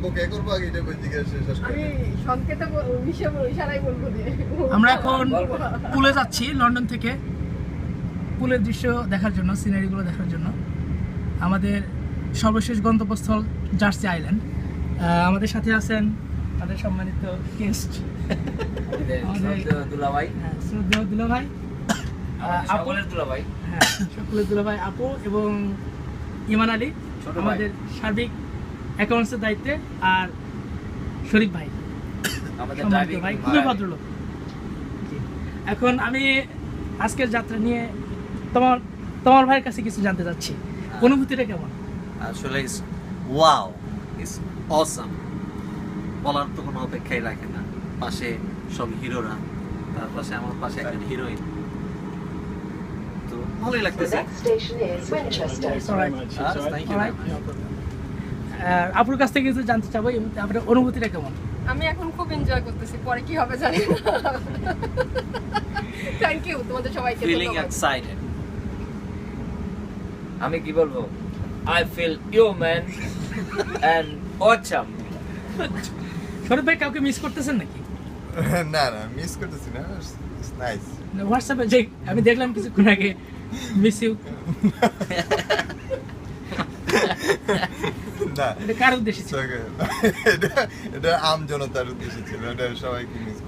বলবো কে করবো আগে এটা জিজ্ঞাসা শেষ করে আমি সংকেতে ইশারাই বলবো দিয়ে আমরা এখন পুলে যাচ্ছি লন্ডন থেকে পুলের দৃশ্য দেখার জন্য, সিনারিগুলো দেখার জন্য। আমাদের সর্বশেষ গন্তব্যস্থল জার্সি আইল্যান্ড। আমাদের সাথে আছেন আমাদের সম্মানিত গেস্ট দুলাভাই, শ্রদ্ধেয় দুলাভাই, সকলের দুলাভাই, হ্যাঁ সকলের দুলাভাই আপু এবং ইমান আলী ছোট ভাই। আমাদের সার্বিক অ্যাকাউন্টসের দায়িত্বে, আর শরীফ ভাই আমাদের সম্মানিত ড্রাইভিং ভাই, খুবই ভদ্রলোক। জি। এখন আমি আজকের যাত্রা নিয়ে তোমার ভাইয়ের কাছে কিছু জানতে চাচ্ছি, অনুভূতিটা কেমন? আসলে ওয়াও, ইটস অসাম, বলার তো কোনো অপেক্ষাই রাখে না। পাশে সব হিরোরা, তার পাশে আমার পাশে একজন হিরোইন, তো ভালোই লাগতেছে। Alright. Thank you very much. আপুর কাছ থেকে কিছু জানতে চাবো, আপনার অনুভূতিটা কেমন? আমি এখন খুব এনজয় করতেছি, পরে কি হবে জানি না। থ্যাংক ইউ তোমাদের সবাইকে। Feeling ধন্যবাদ। excited. আমি কি বলবো? I feel human and awesome. শরীফ ভাই কাউকে মিস করতেছেন নাকি? না না মিস করতেছি না, ইটস নাইস। হোয়াটসঅ্যাপে যে আমি দেখলাম কিছুক্ষণ আগে মিস ইউ, না এটা কার উদ্দেশ্যে ছিল? এটা এটা আম জনতার উদ্দেশ্যে ছিল, এটা সবাইকে মিস